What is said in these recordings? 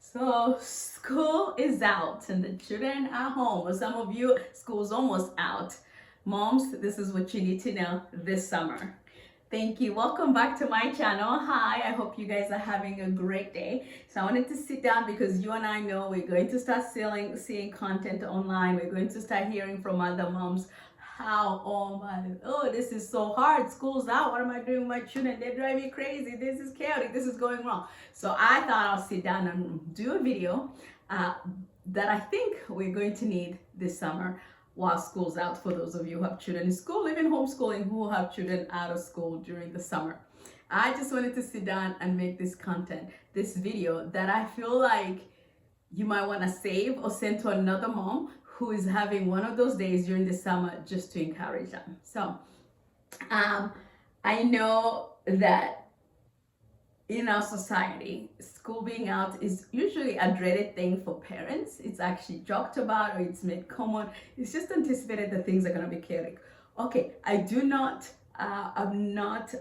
So school is out and the children are home. Or some of you, school's almost out. Moms, this is what you need to know this summer. Thank you. Welcome back to my channel. Hi, I hope you guys are having a great day. So I wanted to sit down because you and I know we're going to start seeing content online. We're going to start hearing from other moms how, this is so hard. School's out. What am I doing with my children? They drive me crazy. This is chaotic. This is going wrong. So I thought I'll sit down and do a video uh, that I think we're going to need this summer while school's out, for those of you who have children in school, even homeschooling, who have children out of school during the summer. I just wanted to sit down and make this content, this video that I feel like you might want to save or send to another mom who is having one of those days during the summer, just to encourage them. So I know that in our society, school being out is usually a dreaded thing for parents. It's actually joked about or it's made common. It's just anticipated that things are going to be chaotic. Okay, I'm not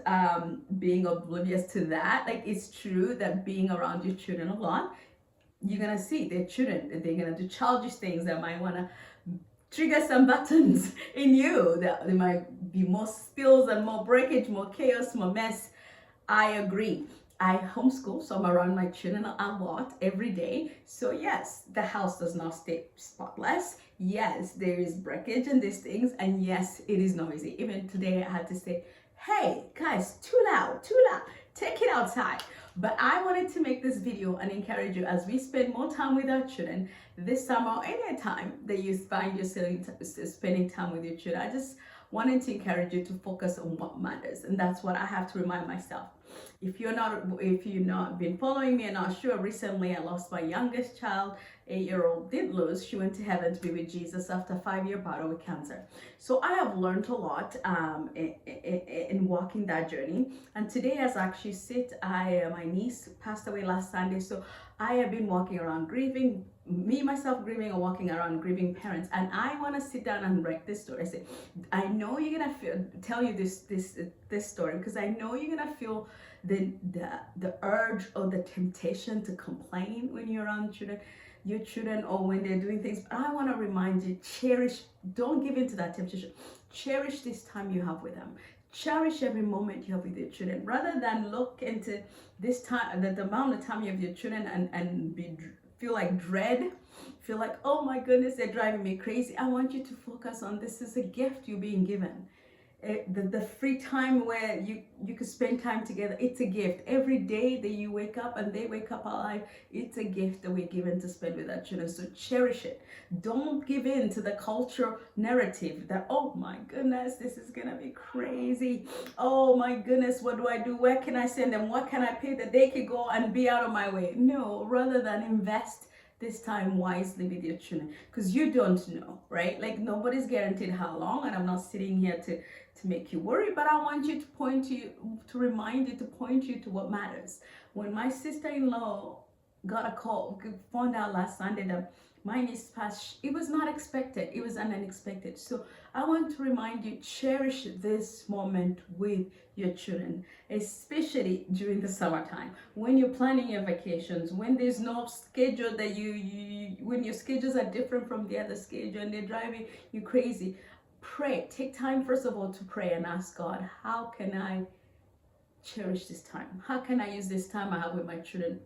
being oblivious to that. Like, it's true that being around your children a lot, you're going to see their children, they're going to do childish things that might want to trigger some buttons in you. That there might be more spills and more breakage, more chaos, more mess. I agree. I homeschool, so I'm around my children a lot every day. So yes, the house does not stay spotless. Yes, there is breakage and these things, and yes, it is noisy. Even today I had to say, hey guys, too loud, take it outside. But I wanted to make this video and encourage you as we spend more time with our children this summer or any time that you find yourself spending time with your children. I just wanted to encourage you to focus on what matters, and that's what I have to remind myself. If you've not been following me and not sure, recently I lost my youngest child, 8-year-old did lose. She went to heaven to be with Jesus after a 5-year battle with cancer. So I have learned a lot in walking that journey. And today, as I actually sit, my niece passed away last Sunday, so I have been walking around grieving, myself grieving, or walking around grieving parents. And I want to sit down and write this story. I say, I know you're gonna tell you this story because I know you're gonna feel the urge or the temptation to complain when you're around your children or when they're doing things. But I want to remind you, don't give in to that temptation. Cherish this time you have with them. Cherish every moment you have with your children, rather than look into this time, the amount of time you have with your children, and feel like dread, feel like, oh my goodness, they're driving me crazy. I want you to focus on, this is a gift you're being given. The free time where you could spend time together, it's a gift. Every day that you wake up and they wake up alive, it's a gift that we're given to spend with our children. So cherish it. Don't give in to the cultural narrative that, oh my goodness, this is gonna be crazy. Oh my goodness, what do I do? Where can I send them? What can I pay that they could go and be out of my way? No, rather than invest this time wisely with your children, because you don't know, right? Like, nobody's guaranteed how long, and I'm not sitting here to make you worry, but I want you to remind you, to point you to what matters. When my sister-in-law got a call, found out last Sunday that my niece passed, it was not expected, it was unexpected. So I want to remind you, cherish this moment with your children, especially during the summertime, when you're planning your vacations, when there's no schedule that when your schedules are different from the other schedule and they're driving you crazy. Pray. Take time, first of all, to pray and ask God, how can I cherish this time? How can I use this time I have with my children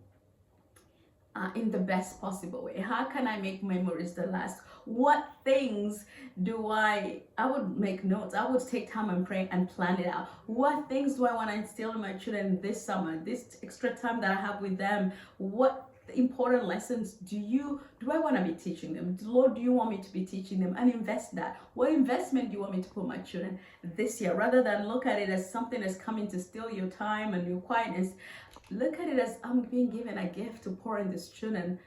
in the best possible way? How can I make memories that last? What things do I would make notes. I would take time and pray and plan it out. What things do I want to instill in my children this summer, this extra time that I have with them? What important lessons do I want to be teaching them? Lord, do you want me to be teaching them? And invest that. What investment do you want me to put my children this year? Rather than look at it as something that's coming to steal your time and your quietness, look at it as, I'm being given a gift to pour in these children.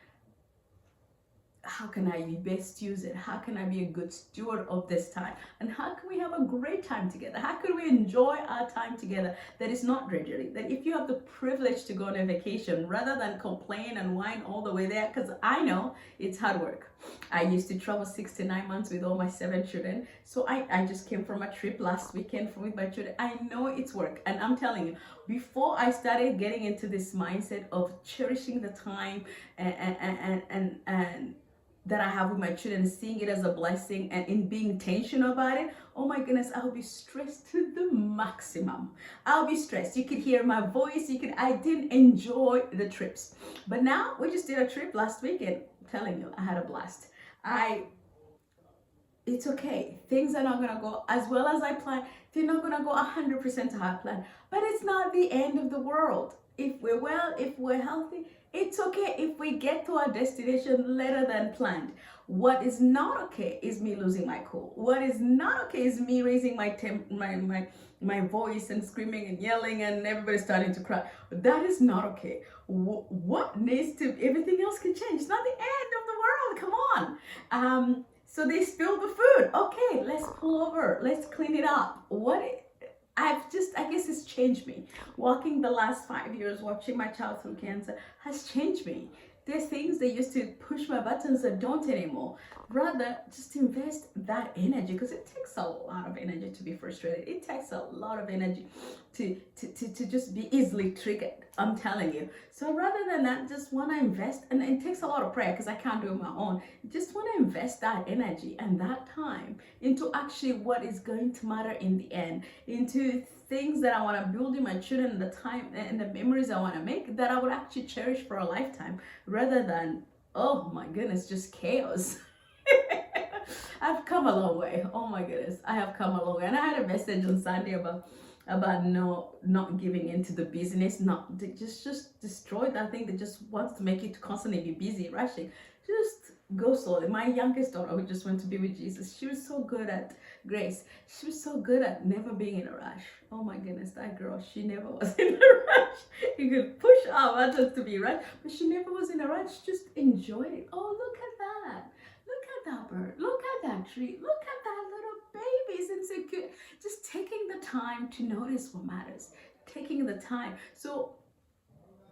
How can I best use it? How can I be a good steward of this time? And how can we have a great time together? How can we enjoy our time together that is not drudgery? That if you have the privilege to go on a vacation, rather than complain and whine all the way there, because I know it's hard work. I used to travel 6 to 9 months with all my 7 children. So I just came from a trip last weekend with my children. I know it's work. And I'm telling you, before I started getting into this mindset of cherishing the time and that I have with my children, seeing it as a blessing and in being intentional about it, oh my goodness, I'll be stressed to the maximum. I'll be stressed. You could hear my voice. I didn't enjoy the trips. But now we just did a trip last week and I'm telling you, I had a blast. It's okay. Things are not going to go as well as I planned. They're not going to go 100% how I planned. But it's not the end of the world. If we're well, if we're healthy, it's okay if we get to our destination later than planned. What is not okay is me losing my cool. What is not okay is me raising my voice and screaming and yelling and everybody starting to cry. That is not okay. What needs to, everything else can change. It's not the end of the world. Come on. So they spilled the food. Okay, let's pull over. Let's clean it up. I guess it's changed me. Walking the last 5 years, watching my child through cancer has changed me. There's things that used to push my buttons that don't anymore. Rather, just invest that energy, because it takes a lot of energy to be frustrated. It takes a lot of energy to just be easily triggered. I'm telling you. So rather than that, just want to invest, and it takes a lot of prayer because I can't do it on my own. Just want to invest that energy and that time into actually what is going to matter in the end, into things that I want to build in my children, the time and the memories I want to make that I would actually cherish for a lifetime, rather than, oh my goodness, just chaos. I've come a long way. Oh my goodness, I have come a long way. And I had a message on Sunday about not giving into the business, not just destroy that thing that just wants to make you to constantly be busy, rushing. Just go slowly. My youngest daughter, who just went to be with Jesus, she was so good at Grace. She was so good at never being in a rush. Oh my goodness, that girl, she never was in a rush. You could push our buttons to be rushed, but she never was in a rush. She just enjoyed it. Oh, look at that. Look at that bird. Look at that tree. Look at that little baby. Isn't it good? Just taking the time to notice what matters. Taking the time. So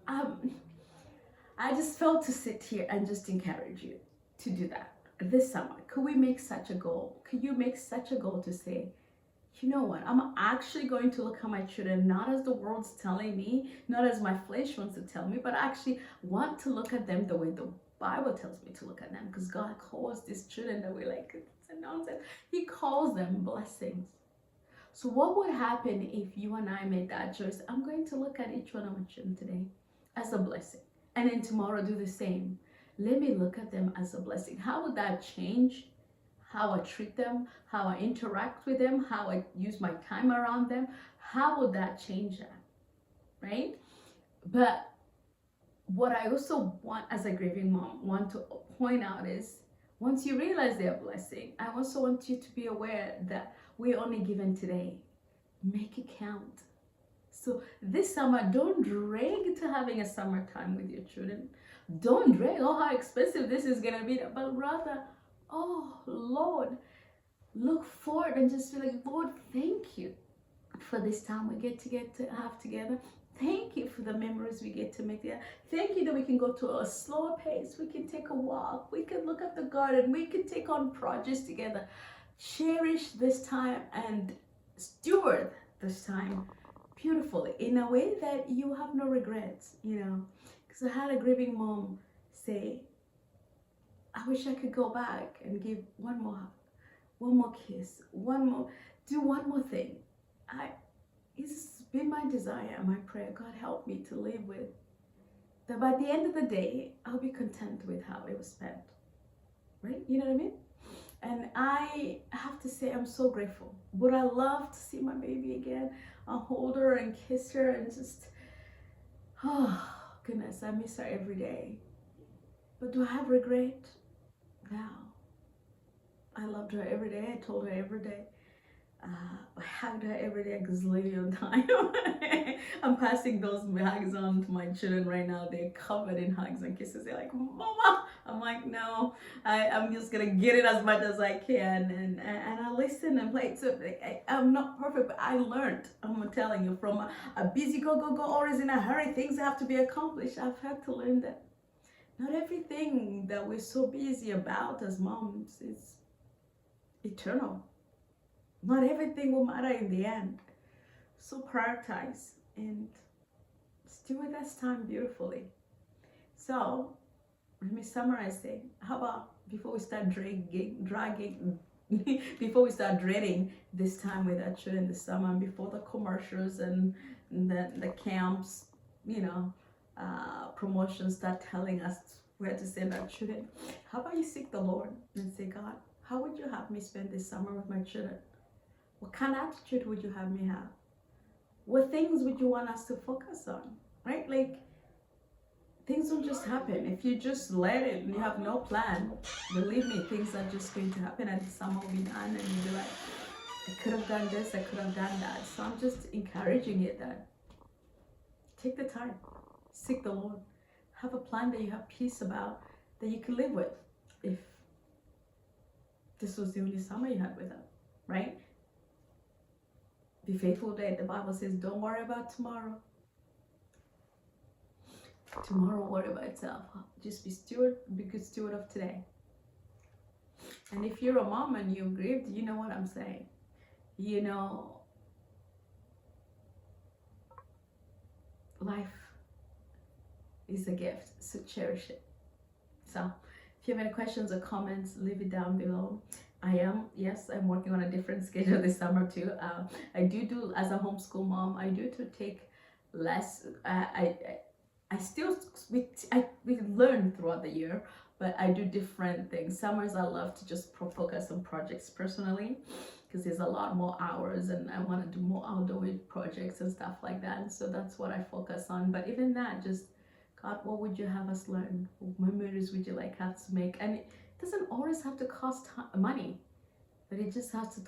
I just felt to sit here and just encourage you to do that this summer. Could we make such a goal? Could you make such a goal to say, you know what, I'm actually going to look at my children not as the world's telling me, not as my flesh wants to tell me, but I actually want to look at them the way the Bible tells me to look at them, because God calls these children that we're like, it's a nonsense. He calls them blessings. So what would happen if you and I made that choice? I'm going to look at each one of my children today as a blessing, and then tomorrow do the same. Let me look at them as a blessing. How would that change how I treat them, how I interact with them, how I use my time around them? How would that change that, right? But what I also want as a grieving mom, want to point out is, once you realize they're a blessing, I also want you to be aware that we're only given today. Make it count. So this summer, don't drag to having a summertime with your children. Don't drag, oh, how expensive this is going to be, but rather, oh, Lord, look forward and just be like, Lord, thank you for this time we get to have together. Thank you for the memories we get to make there. Thank you that we can go to a slower pace. We can take a walk. We can look at the garden. We can take on projects together. Cherish this time and steward this time beautifully in a way that you have no regrets, you know. Because I had a grieving mom say, I wish I could go back and give one more hug, one more kiss, do one more thing. It's been my desire and my prayer, God help me to live with, that by the end of the day, I'll be content with how it was spent, right? You know what I mean? And I have to say, I'm so grateful. Would I love to see my baby again? I'll hold her and kiss her and just, oh goodness, I miss her every day. But do I have regret? No. I loved her every day. I told her every day. I hugged her every day. I was lady on time. I'm passing those hugs on to my children right now. They're covered in hugs and kisses. They're like, Mama. I'm like, no, I'm just gonna get it as much as I can, and I listen and play. So I'm not perfect, but I learned. I'm telling you, from a busy go, always in a hurry, things have to be accomplished. I've had to learn that not everything that we're so busy about as moms is eternal. Not everything will matter in the end. So prioritize and steward this time beautifully. So let me summarize it. How about before we start dragging before we start dreading this time with our children this summer, and before the commercials and the camps, you know, promotions start telling us where to send our children, how about you seek the Lord and say, God, how would you have me spend this summer with my children? What kind of attitude would you have me have? What things would you want us to focus on? Right? Like, things don't just happen. If you just let it and you have no plan, believe me, things are just going to happen and the summer will be done and you'll be like, I could have done this, I could have done that. So I'm just encouraging you that take the time, seek the Lord, have a plan that you have peace about, that you can live with. If this was the only summer you had with them, right? Be faithful today. The Bible says, don't worry about tomorrow. Tomorrow will worry about itself. Just be good steward of today. And if you're a mom and you're grieved, you know what I'm saying. You know, life is a gift, so cherish it. So if you have any questions or comments, leave it down below. I'm working on a different schedule this summer too. I do as a homeschool mom, I do to take less. We learn throughout the year, but I do different things. Summers I love to just focus on projects personally, because there's a lot more hours and I want to do more outdoor projects and stuff like that. And so that's what I focus on. But even that, just God, what would you have us learn? What memories would you like us to make? And it doesn't always have to cost money, but it just has to,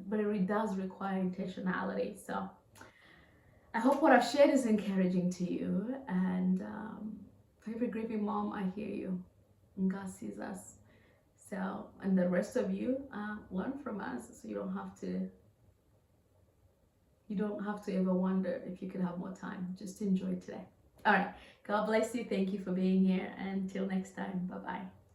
but it really does require intentionality. So I hope what I've shared is encouraging to you. And for every grieving mom, I hear you. And God sees us. So, and the rest of you, learn from us, so you don't have to ever wonder if you could have more time. Just enjoy today. All right. God bless you. Thank you for being here. Until next time. Bye-bye.